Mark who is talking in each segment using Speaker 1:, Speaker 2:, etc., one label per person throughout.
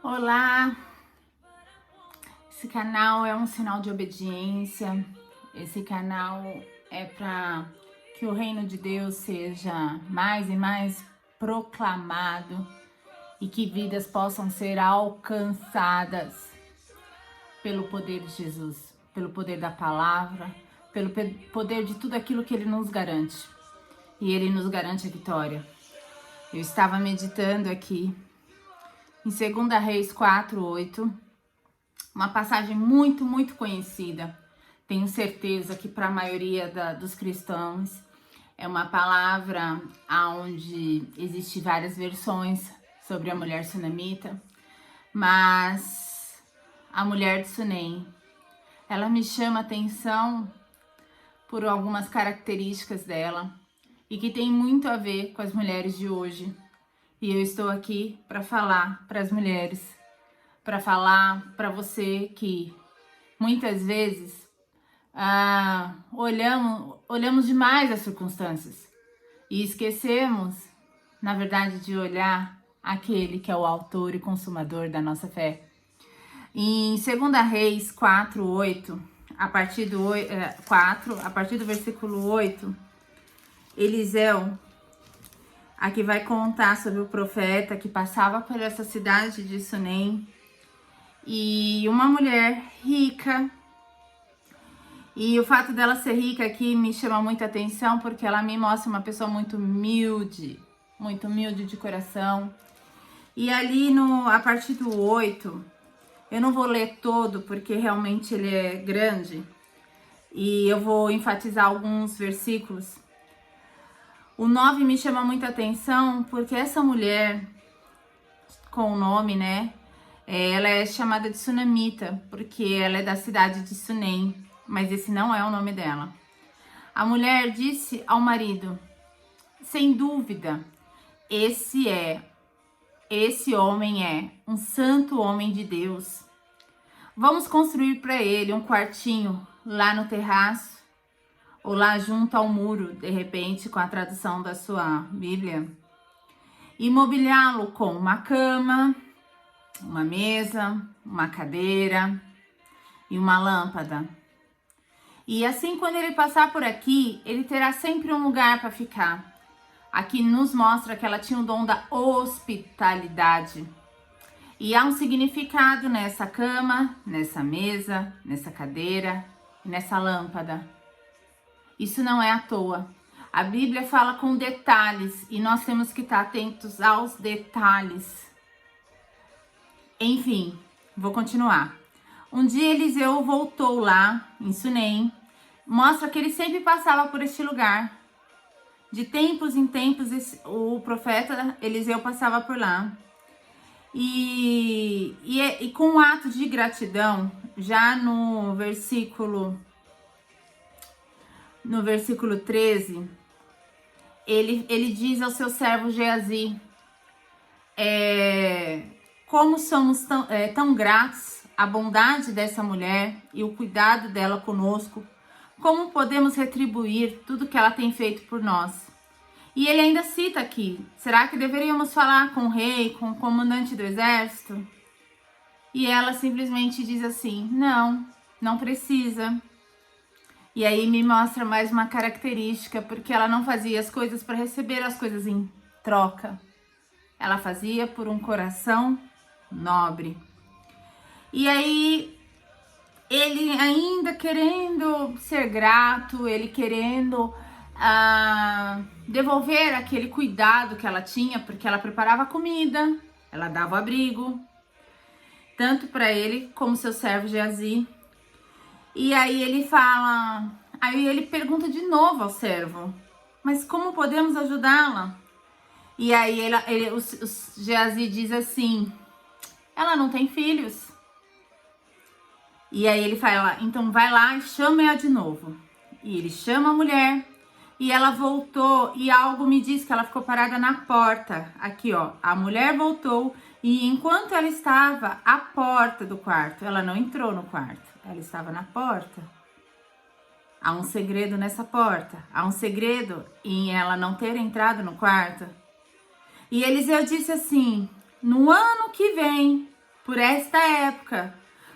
Speaker 1: Olá, esse canal é um sinal de obediência, esse canal é para que o reino de Deus seja mais e mais proclamado e que vidas possam ser alcançadas pelo poder de Jesus, pelo poder da palavra, pelo poder de tudo aquilo que Ele nos garante. E Ele nos garante a vitória. Eu estava meditando aqui em 2 Reis 4:8, uma passagem muito conhecida. Tenho certeza que para a maioria dos cristãos é uma palavra onde existe várias versões sobre a mulher sunamita, mas a mulher de Sunem, ela me chama a atenção por algumas características dela e que tem muito a ver com as mulheres de hoje. E eu estou aqui para falar para as mulheres, para falar para você que muitas vezes olhamos demais as circunstâncias e esquecemos, na verdade, de olhar aquele que é o autor e consumador da nossa fé. Em 2 Reis 4:8, a partir do versículo 8, Eliseu aqui vai contar sobre o profeta que passava por essa cidade de Sunem e uma mulher rica. E o fato dela ser rica aqui me chama muita atenção porque ela me mostra uma pessoa muito humilde de coração. E ali a partir do 8, eu não vou ler todo porque realmente ele é grande e eu vou enfatizar alguns versículos. O 9 me chama muita atenção porque essa mulher, com o nome, né? Ela é chamada de Sunamita, porque ela é da cidade de Sunem, mas esse não é o nome dela. A mulher disse ao marido: sem dúvida, esse homem é um santo homem de Deus. Vamos construir para ele um quartinho lá no terraço, ou lá junto ao muro, de repente, com a tradução da sua Bíblia, e mobiliá-lo com uma cama, uma mesa, uma cadeira e uma lâmpada. E assim, quando ele passar por aqui, ele terá sempre um lugar para ficar. Aqui nos mostra que ela tinha o dom da hospitalidade. E há um significado nessa cama, nessa mesa, nessa cadeira e nessa lâmpada. Isso não é à toa. A Bíblia fala com detalhes e nós temos que estar atentos aos detalhes. Enfim, vou continuar. Um dia Eliseu voltou lá em Sunem. Mostra que ele sempre passava por este lugar. De tempos em tempos, o profeta Eliseu passava por lá. E com um ato de gratidão, já no versículo 13, ele diz ao seu servo Geazi: como somos tão gratos à bondade dessa mulher e o cuidado dela conosco, como podemos retribuir tudo que ela tem feito por nós? E ele ainda cita aqui: será que deveríamos falar com o rei, com o comandante do exército? E ela simplesmente diz assim: não precisa. E aí me mostra mais uma característica, porque ela não fazia as coisas para receber as coisas em troca. Ela fazia por um coração nobre. E aí, ele ainda querendo ser grato, ele querendo devolver aquele cuidado que ela tinha, porque ela preparava comida, ela dava abrigo, tanto para ele como seu servo Geazi. E aí ele pergunta de novo ao servo: mas como podemos ajudá-la? E aí o Geazi diz assim: ela não tem filhos. E aí ele fala: então vai lá e chama-a de novo. E ele chama a mulher e ela voltou e algo me diz que ela ficou parada na porta. Aqui, ó, a mulher voltou e enquanto ela estava à porta do quarto, ela não entrou no quarto, ela estava na porta. Há um segredo nessa porta, há um segredo em ela não ter entrado no quarto. E Eliseu disse assim: no ano que vem, por esta época,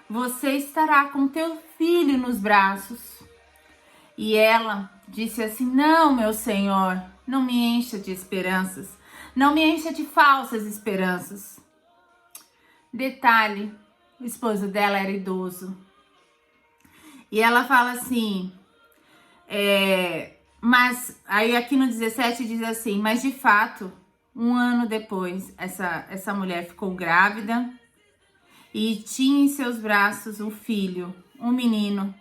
Speaker 1: você estará com teu filho nos braços. E ela disse assim: não, meu senhor, não me encha de esperanças, não me encha de falsas esperanças. Detalhe, o esposo dela era idoso. E ela fala assim, mas aí aqui no 17 diz assim: mas de fato, um ano depois, essa mulher ficou grávida e tinha em seus braços um filho, um menino.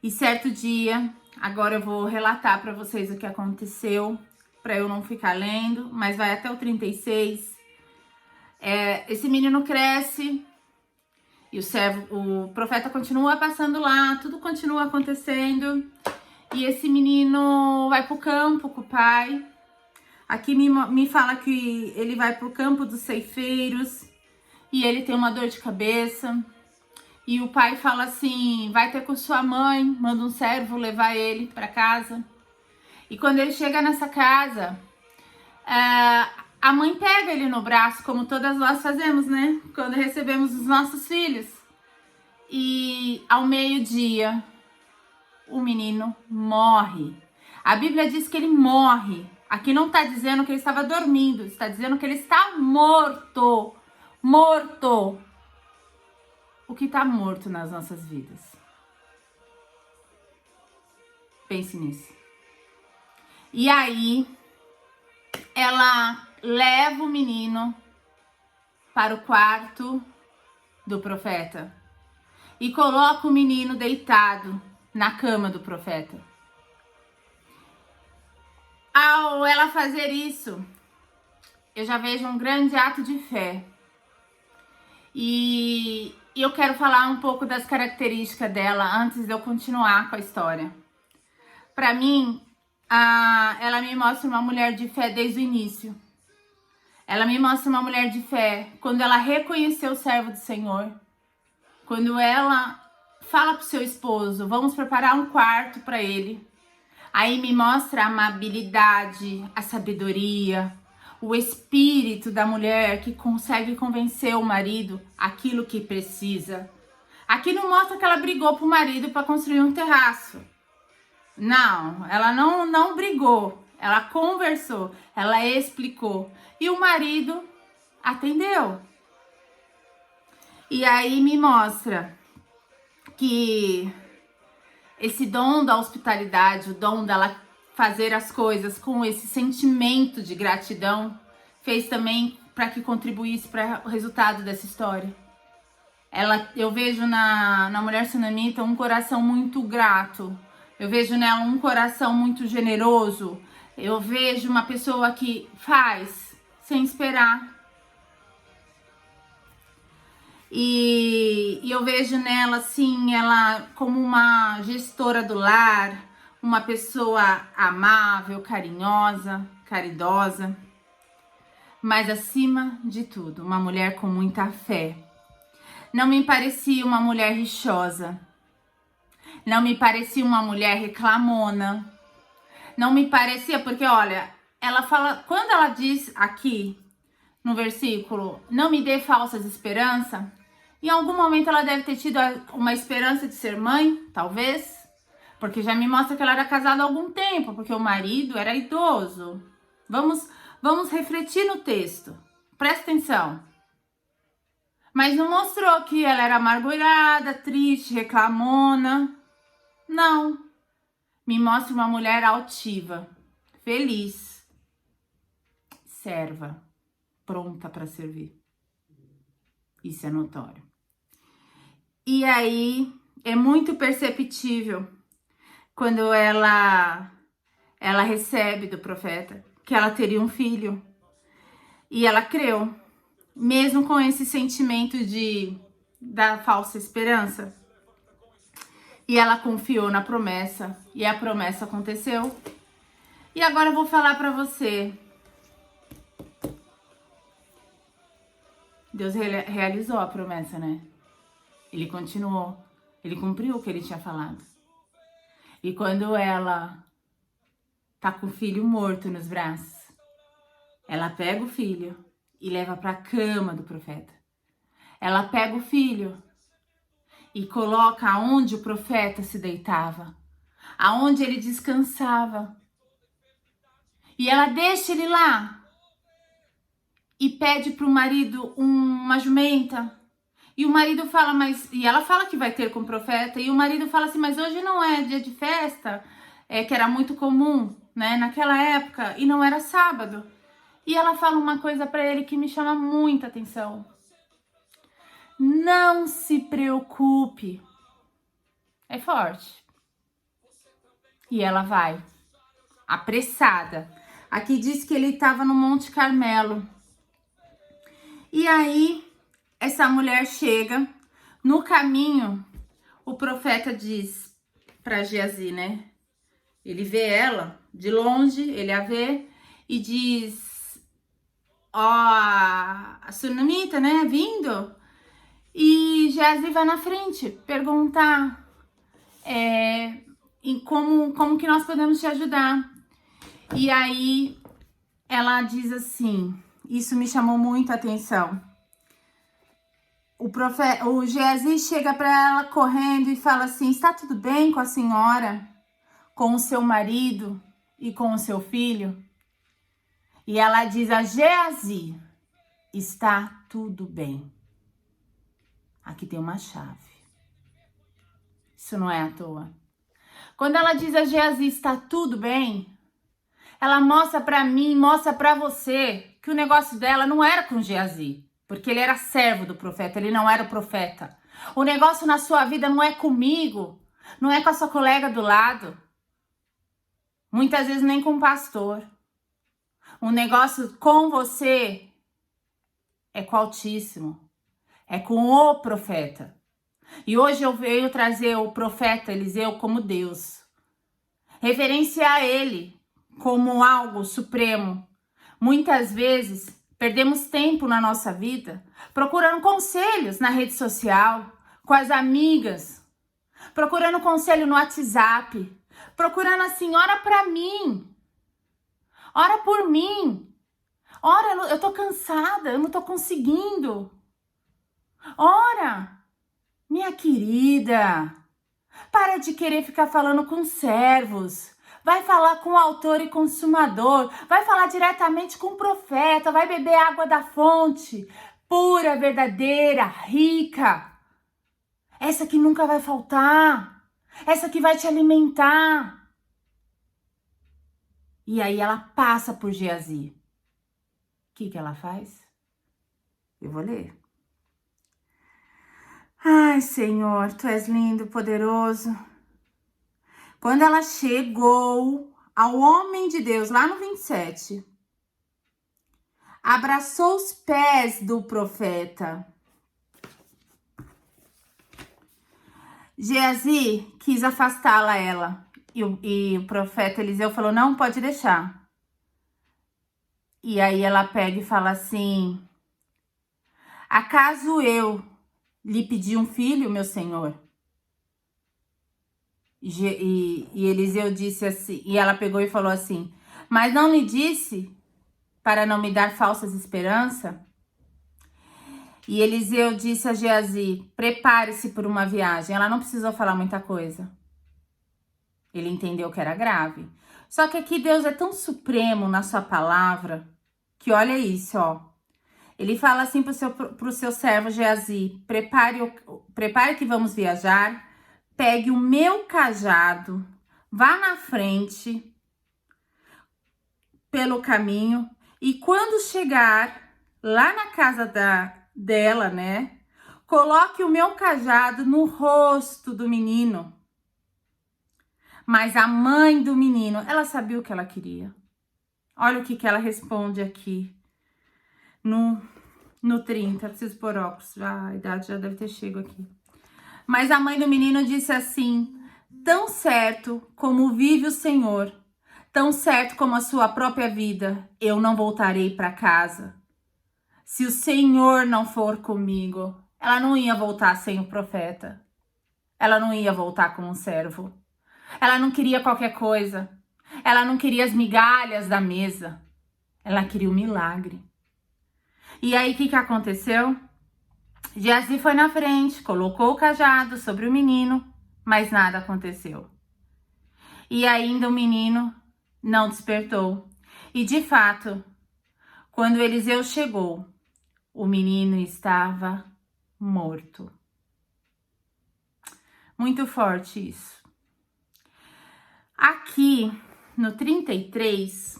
Speaker 1: E certo dia, agora eu vou relatar para vocês o que aconteceu, para eu não ficar lendo, mas vai até o 36. Esse menino cresce e o profeta continua passando lá, tudo continua acontecendo. E esse menino vai pro campo com o pai. Aqui me fala que ele vai pro campo dos ceifeiros e ele tem uma dor de cabeça. E o pai fala assim: vai ter com sua mãe, manda um servo levar ele para casa. E quando ele chega nessa casa, a mãe pega ele no braço, como todas nós fazemos, né? Quando recebemos os nossos filhos. E ao meio-dia, o menino morre. A Bíblia diz que ele morre. Aqui não está dizendo que ele estava dormindo, está dizendo que ele está morto. Morto. O que está morto nas nossas vidas? Pense nisso. E aí, ela leva o menino para o quarto do profeta e coloca o menino deitado na cama do profeta. Ao ela fazer isso, eu já vejo um grande ato de fé. E eu quero falar um pouco das características dela antes de eu continuar com a história. Para mim, ela me mostra uma mulher de fé desde o início. Ela me mostra uma mulher de fé quando ela reconheceu o servo do Senhor. Quando ela fala pro seu esposo: vamos preparar um quarto para ele. Aí me mostra a amabilidade, a sabedoria, o espírito da mulher que consegue convencer o marido aquilo que precisa. Aqui não mostra que ela brigou pro marido para construir um terraço. Não, ela não brigou. Ela conversou, ela explicou. E o marido atendeu. E aí me mostra que esse dom da hospitalidade, o dom dela fazer as coisas com esse sentimento de gratidão, fez também para que contribuísse para o resultado dessa história. Eu vejo na mulher sunamita um coração muito grato. Eu vejo nela um coração muito generoso. Eu vejo uma pessoa que faz sem esperar. E eu vejo nela, assim, ela como uma gestora do lar, uma pessoa amável, carinhosa, caridosa, mas acima de tudo, uma mulher com muita fé. Não me parecia uma mulher rixosa, não me parecia uma mulher reclamona, não me parecia, porque olha, ela fala, quando ela diz aqui no versículo, não me dê falsas esperanças, em algum momento ela deve ter tido uma esperança de ser mãe, talvez, porque já me mostra que ela era casada há algum tempo, porque o marido era idoso. Vamos refletir no texto, presta atenção. Mas não mostrou que ela era amargurada, triste, reclamona. Não. Me mostra uma mulher altiva, feliz, serva, pronta para servir. Isso é notório. E aí é muito perceptível quando ela recebe do profeta que ela teria um filho. E ela creu, mesmo com esse sentimento da falsa esperança. E ela confiou na promessa, e a promessa aconteceu. E agora eu vou falar para você. Deus realizou a promessa, né? Ele continuou, ele cumpriu o que ele tinha falado. E quando ela tá com o filho morto nos braços, ela pega o filho e leva para a cama do profeta. ela pega o filho e coloca aonde o profeta se deitava, aonde ele descansava. E ela deixa ele lá e pede para o marido uma jumenta. E o marido fala, e ela fala que vai ter com o profeta, e o marido fala assim, mas hoje não é dia de festa, que era muito comum, né, naquela época, e não era sábado. E ela fala uma coisa para ele que me chama muita atenção. Não se preocupe. É forte. E ela vai, apressada. Aqui diz que ele estava no Monte Carmelo. E aí, essa mulher chega. No caminho, o profeta diz para Geazi, né? Ele vê ela de longe, ele a vê e diz: ó, a sunamita, né? Vindo. E Geazi vai na frente perguntar como que nós podemos te ajudar. E aí ela diz assim, isso me chamou muito a atenção. O Geazi chega para ela correndo e fala assim, está tudo bem com a senhora, com o seu marido e com o seu filho? E ela diz a Geazi, está tudo bem. Aqui tem uma chave. Isso não é à toa. Quando ela diz a Geazi, está tudo bem, ela mostra para mim, mostra para você que o negócio dela não era com Geazi, porque ele era servo do profeta, ele não era o profeta. O negócio na sua vida não é comigo, não é com a sua colega do lado, muitas vezes nem com o pastor. O negócio com você é com o Altíssimo, é com o profeta. E hoje eu venho trazer o profeta Eliseu como Deus, reverenciar ele como algo supremo. Muitas vezes perdemos tempo na nossa vida procurando conselhos na rede social, com as amigas, procurando conselho no WhatsApp, procurando assim, ora pra mim, ora por mim, ora, eu tô cansada, eu não tô conseguindo, ora, minha querida, para de querer ficar falando com servos. Vai falar com o autor e consumador. Vai falar diretamente com o profeta. Vai beber água da fonte. Pura, verdadeira, rica. Essa que nunca vai faltar. Essa que vai te alimentar. E aí ela passa por Geazi. O que ela faz? Eu vou ler. Ai, Senhor, Tu és lindo, poderoso. Quando ela chegou ao homem de Deus, lá no 27, abraçou os pés do profeta. Geazi quis afastá-la ela. E o profeta Eliseu falou, não, pode deixar. E aí ela pega e fala assim, acaso eu lhe pedi um filho, meu senhor? E Eliseu disse assim, e ela pegou e falou assim, mas não lhe disse para não me dar falsas esperanças? E Eliseu disse a Geazi, prepare-se por uma viagem. Ela não precisou falar muita coisa. Ele entendeu que era grave. Só que aqui Deus é tão supremo na sua palavra, que olha isso, ó. Ele fala assim pro seu servo Geazi, prepare que vamos viajar, pegue o meu cajado, vá na frente pelo caminho e quando chegar lá na casa dela, né, coloque o meu cajado no rosto do menino. Mas a mãe do menino, ela sabia o que ela queria. Olha o que ela responde aqui no 30, preciso pôr óculos, a idade já deve ter chegado aqui. Mas a mãe do menino disse assim, tão certo como vive o Senhor, tão certo como a sua própria vida, eu não voltarei para casa. Se o Senhor não for comigo, ela não ia voltar sem o profeta. Ela não ia voltar com um servo. Ela não queria qualquer coisa. Ela não queria as migalhas da mesa. Ela queria o milagre. E aí, o que aconteceu? Geazi foi na frente, colocou o cajado sobre o menino, mas nada aconteceu. E ainda o menino não despertou. E de fato, quando Eliseu chegou, o menino estava morto. Muito forte isso. Aqui no 33,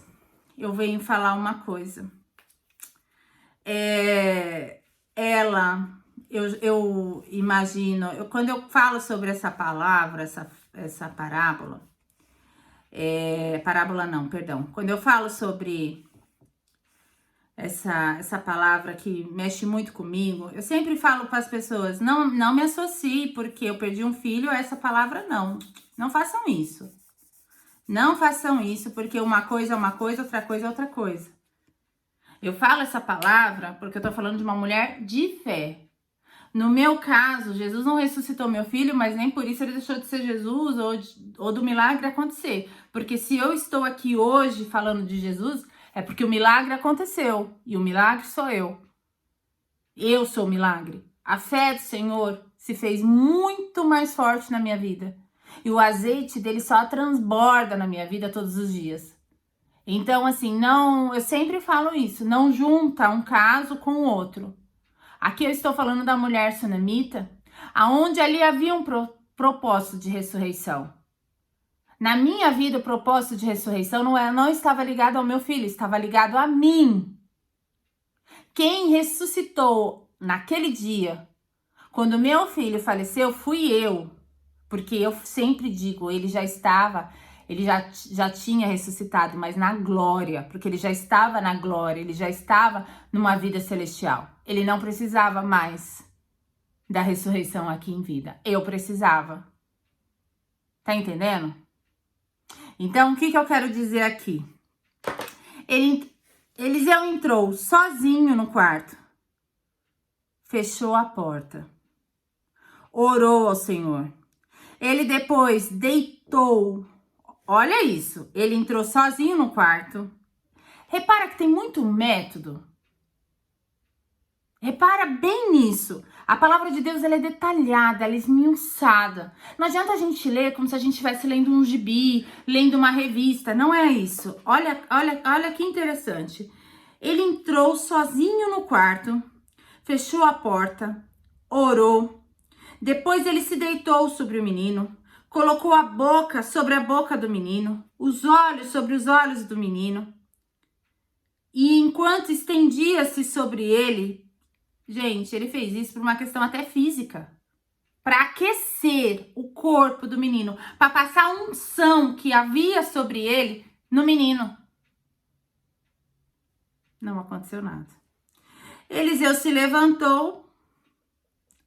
Speaker 1: eu venho falar uma coisa. Eu imagino, quando eu falo sobre essa palavra, essa parábola, parábola não, perdão. Quando eu falo sobre essa palavra que mexe muito comigo, eu sempre falo para as pessoas, não me associe porque eu perdi um filho a essa palavra, não façam isso. Não façam isso, porque uma coisa é uma coisa, outra coisa é outra coisa. Eu falo essa palavra porque eu tô falando de uma mulher de fé. No meu caso, Jesus não ressuscitou meu filho, mas nem por isso ele deixou de ser Jesus ou do milagre acontecer. Porque se eu estou aqui hoje falando de Jesus, é porque o milagre aconteceu. E o milagre sou eu. Eu sou o milagre. A fé do Senhor se fez muito mais forte na minha vida. E o azeite dele só transborda na minha vida todos os dias. Então, assim, eu sempre falo isso, não junta um caso com o outro. Aqui eu estou falando da mulher sunamita, aonde ali havia um propósito de ressurreição. Na minha vida, o propósito de ressurreição não estava ligado ao meu filho, estava ligado a mim. Quem ressuscitou naquele dia, quando meu filho faleceu, fui eu. Porque eu sempre digo, ele já tinha ressuscitado, mas na glória, porque ele já estava na glória, ele já estava numa vida celestial. Ele não precisava mais da ressurreição aqui em vida. Eu precisava. Tá entendendo? Então, o que eu quero dizer aqui? Eliseu entrou sozinho no quarto, fechou a porta, orou ao Senhor. Ele depois deitou. Olha isso, ele entrou sozinho no quarto. Repara que tem muito método. Repara bem nisso. A palavra de Deus ela é detalhada, ela é esmiuçada. Não adianta a gente ler como se a gente estivesse lendo um gibi, lendo uma revista. Não é isso. Olha que interessante. Ele entrou sozinho no quarto, fechou a porta, orou. Depois ele se deitou sobre o menino, colocou a boca sobre a boca do menino, os olhos sobre os olhos do menino. E enquanto estendia-se sobre ele, gente, ele fez isso por uma questão até física, para aquecer o corpo do menino, para passar a unção que havia sobre ele no menino. Não aconteceu nada. Eliseu se levantou,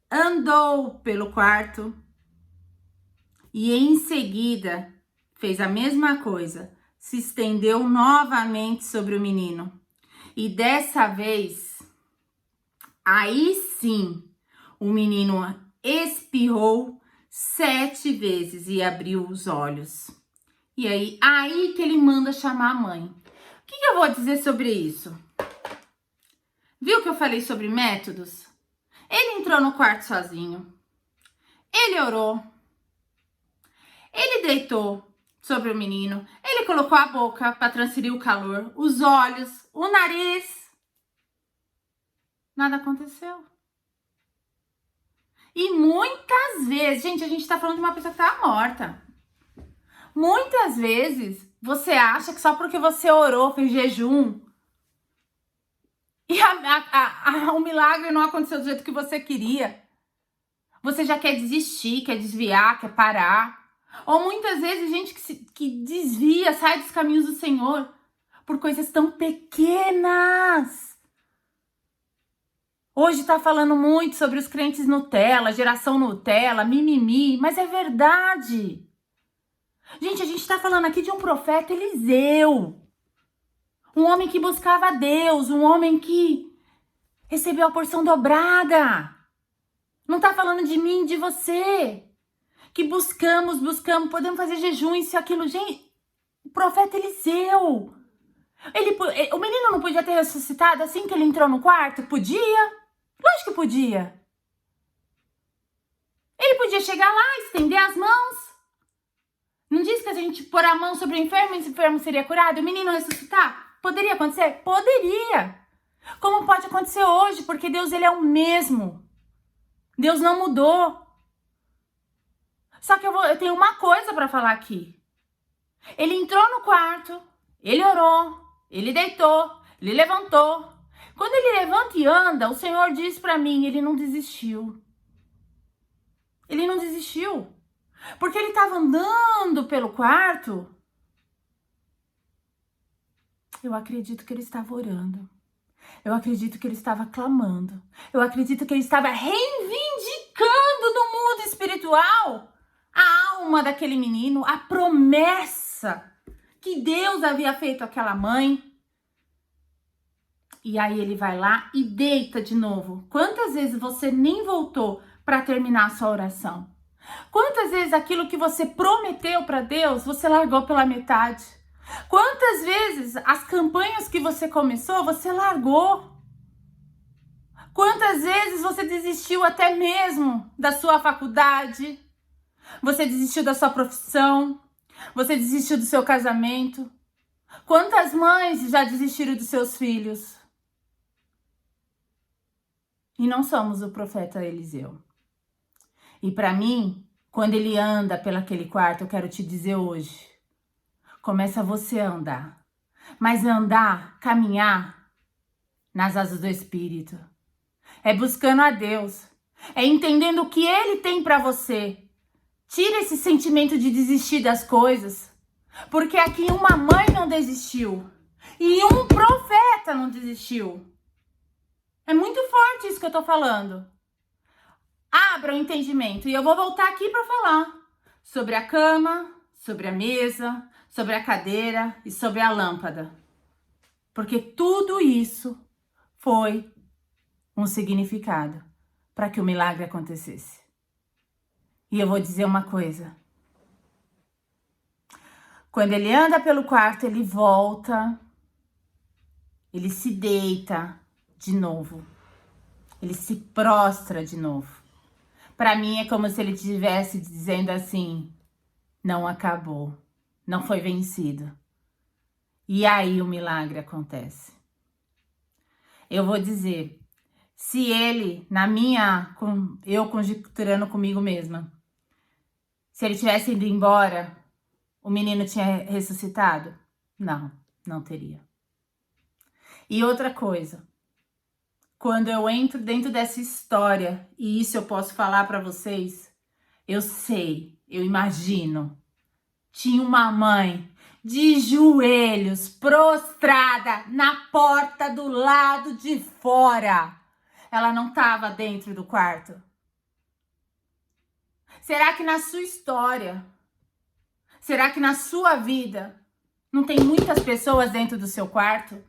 Speaker 1: andou pelo quarto e em seguida fez a mesma coisa, se estendeu novamente sobre o menino. E dessa vez, aí sim, o menino espirrou 7 vezes e abriu os olhos. E aí que ele manda chamar a mãe. O que eu vou dizer sobre isso? Viu que eu falei sobre métodos? Ele entrou no quarto sozinho. Ele orou. Ele deitou sobre o menino. Ele colocou a boca para transferir o calor, os olhos, o nariz. Nada aconteceu. E muitas vezes, gente, a gente tá falando de uma pessoa que tá morta. Muitas vezes você acha que só porque você orou, fez jejum, e o milagre não aconteceu do jeito que você queria, você já quer desistir, quer desviar, quer parar. Ou muitas vezes gente que desvia, sai dos caminhos do Senhor por coisas tão pequenas. Hoje tá falando muito sobre os crentes Nutella, geração Nutella, mimimi, mas é verdade. Gente, a gente tá falando aqui de um profeta Eliseu. Um homem que buscava a Deus, um homem que recebeu a porção dobrada. Não tá falando de mim, de você. Que buscamos, podemos fazer jejum, isso e aquilo. Gente, o profeta Eliseu. O menino não podia ter ressuscitado assim que ele entrou no quarto? Podia? Lógico que podia. Ele podia chegar lá, estender as mãos. Não diz que a gente pôr a mão sobre o enfermo seria curado? O menino ressuscitar? Poderia acontecer? Poderia. Como pode acontecer hoje? Porque Deus, ele é o mesmo. Deus não mudou. Só que eu tenho uma coisa para falar aqui. Ele entrou no quarto, ele orou, ele deitou, ele levantou. Quando ele levanta e anda, o Senhor diz para mim, ele não desistiu. Ele não desistiu. Porque ele estava andando pelo quarto. Eu acredito que ele estava orando. Eu acredito que ele estava clamando. Eu acredito que ele estava reivindicando no mundo espiritual a alma daquele menino, a promessa que Deus havia feito àquela mãe. E aí ele vai lá e deita de novo. Quantas vezes você nem voltou para terminar a sua oração? Quantas vezes aquilo que você prometeu para Deus, você largou pela metade? Quantas vezes as campanhas que você começou, você largou? Quantas vezes você desistiu até mesmo da sua faculdade? Você desistiu da sua profissão? Você desistiu do seu casamento? Quantas mães já desistiram dos seus filhos? E não somos o profeta Eliseu. E para mim, quando ele anda pelaquele quarto, eu quero te dizer hoje, começa você a andar. Mas andar, caminhar nas asas do Espírito. É buscando a Deus. É entendendo o que Ele tem para você. Tira esse sentimento de desistir das coisas. Porque aqui uma mãe não desistiu. E um profeta não desistiu. É muito forte isso que eu tô falando. Abra o entendimento. E eu vou voltar aqui para falar sobre a cama, sobre a mesa, sobre a cadeira e sobre a lâmpada. Porque tudo isso foi um significado para que o milagre acontecesse. E eu vou dizer uma coisa. Quando ele anda pelo quarto, ele volta, ele se deita de novo. Ele se prostra de novo. Para mim é como se ele estivesse dizendo assim: não acabou, não foi vencido. E aí o milagre acontece. Eu vou dizer, se ele, eu conjecturando comigo mesma, se ele tivesse ido embora, o menino tinha ressuscitado? Não, não teria. E outra coisa, quando eu entro dentro dessa história, e isso eu posso falar para vocês, eu sei, eu imagino, tinha uma mãe de joelhos, prostrada na porta do lado de fora. Ela não estava dentro do quarto. Será que na sua história, será que na sua vida, não tem muitas pessoas dentro do seu quarto?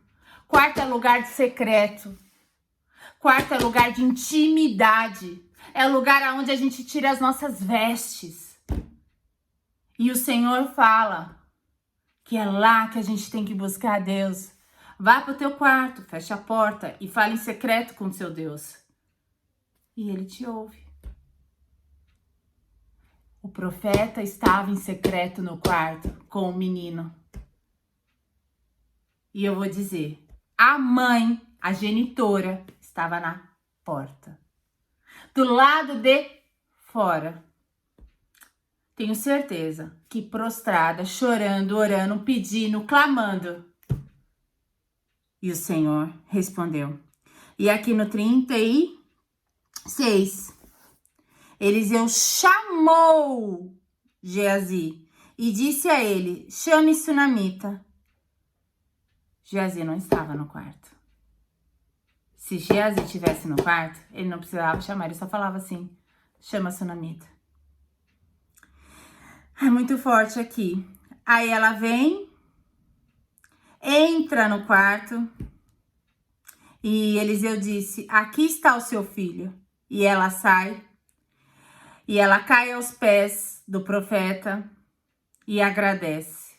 Speaker 1: Quarto é lugar de secreto. Quarto é lugar de intimidade. É lugar onde a gente tira as nossas vestes. E o Senhor fala que é lá que a gente tem que buscar a Deus. Vá para o teu quarto, fecha a porta e fala em secreto com o seu Deus. E Ele te ouve. O profeta estava em secreto no quarto com o menino. E eu vou dizer, a mãe, a genitora, estava na porta. Do lado de fora. Tenho certeza que prostrada, chorando, orando, pedindo, clamando. E o Senhor respondeu. E aqui no 36, Eliseu chamou Geazi e disse a ele, chame Sunamita. Geazi não estava no quarto. Se Geazi estivesse no quarto, ele não precisava chamar, ele só falava assim, chama Sunamita. É muito forte aqui. Aí ela vem, entra no quarto e Eliseu disse, aqui está o seu filho. E ela sai e ela cai aos pés do profeta e agradece.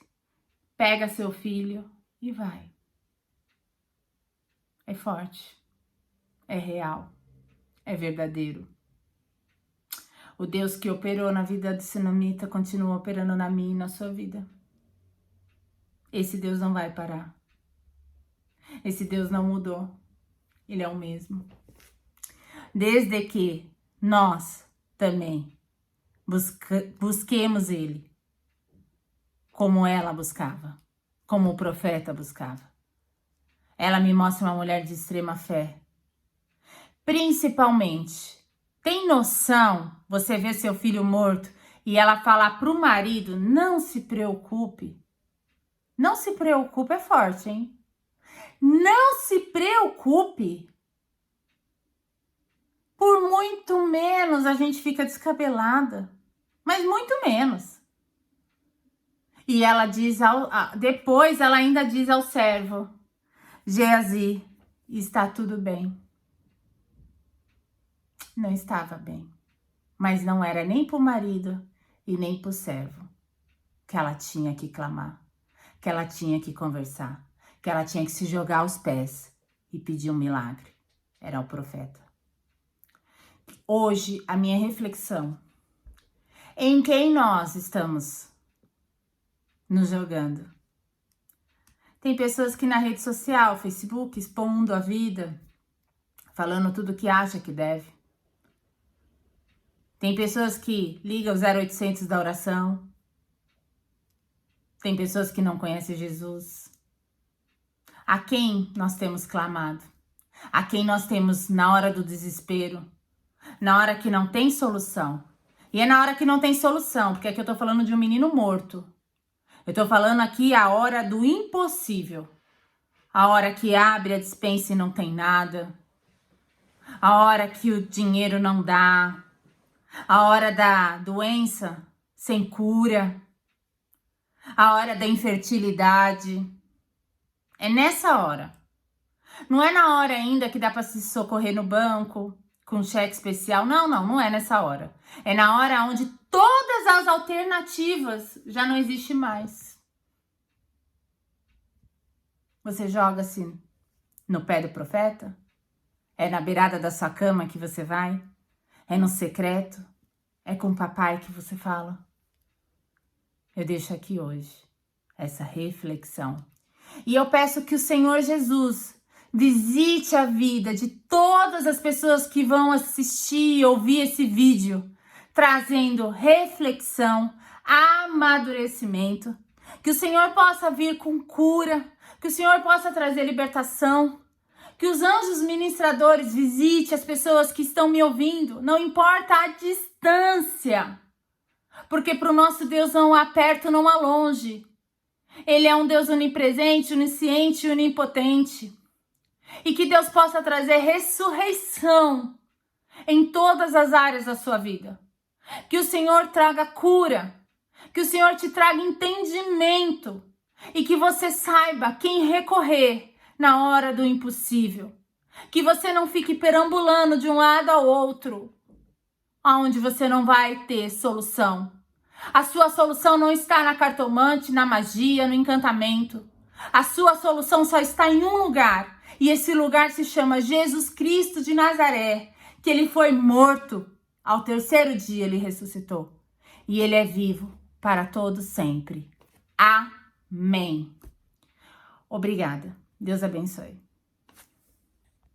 Speaker 1: Pega seu filho e vai. É forte, é real, é verdadeiro. O Deus que operou na vida do Sunamita continua operando na minha e na sua vida. Esse Deus não vai parar. Esse Deus não mudou. Ele é o mesmo. Desde que nós também busquemos Ele como ela buscava, como o profeta buscava. Ela me mostra uma mulher de extrema fé. Principalmente, tem noção, você vê seu filho morto e ela falar para o marido, não se preocupe. Não se preocupe, é forte, hein? Não se preocupe. Por muito menos a gente fica descabelada. Mas muito menos. E ela diz, depois ela ainda diz ao servo, Geazi, está tudo bem. Não estava bem. Mas não era nem para o marido e nem para o servo que ela tinha que clamar, que ela tinha que conversar, que ela tinha que se jogar aos pés e pedir um milagre. Era o profeta. Hoje, a minha reflexão, em quem nós estamos nos jogando? Tem pessoas que na rede social, Facebook, expondo a vida, falando tudo que acha que deve. Tem pessoas que ligam o 0800 da oração. Tem pessoas que não conhecem Jesus. A quem nós temos clamado? A quem nós temos na hora do desespero? Na hora que não tem solução. E é na hora que não tem solução, porque aqui eu tô falando de um menino morto. Eu tô falando aqui a hora do impossível. A hora que abre a despensa e não tem nada. A hora que o dinheiro não dá. A hora da doença sem cura. A hora da infertilidade. É nessa hora. Não é na hora ainda que dá para se socorrer no banco com cheque especial. Não é nessa hora. É na hora onde todas as alternativas já não existem mais. Você joga-se no pé do profeta? É na beirada da sua cama que você vai? É no secreto? É com o papai que você fala? Eu deixo aqui hoje essa reflexão. E eu peço que o Senhor Jesus visite a vida de todas as pessoas que vão assistir e ouvir esse vídeo, trazendo reflexão, amadurecimento, que o Senhor possa vir com cura, que o Senhor possa trazer libertação, que os anjos ministradores visitem as pessoas que estão me ouvindo, não importa a distância, porque para o nosso Deus não há perto, não há longe. Ele é um Deus onipresente, onisciente e onipotente. E que Deus possa trazer ressurreição em todas as áreas da sua vida. Que o Senhor traga cura. Que o Senhor te traga entendimento. E que você saiba quem recorrer na hora do impossível. Que você não fique perambulando de um lado ao outro, aonde você não vai ter solução. A sua solução não está na cartomante, na magia, no encantamento. A sua solução só está em um lugar. E esse lugar se chama Jesus Cristo de Nazaré. Que ele foi morto. Ao terceiro dia ele ressuscitou. E ele é vivo para todo sempre. Amém. Obrigada. Deus abençoe.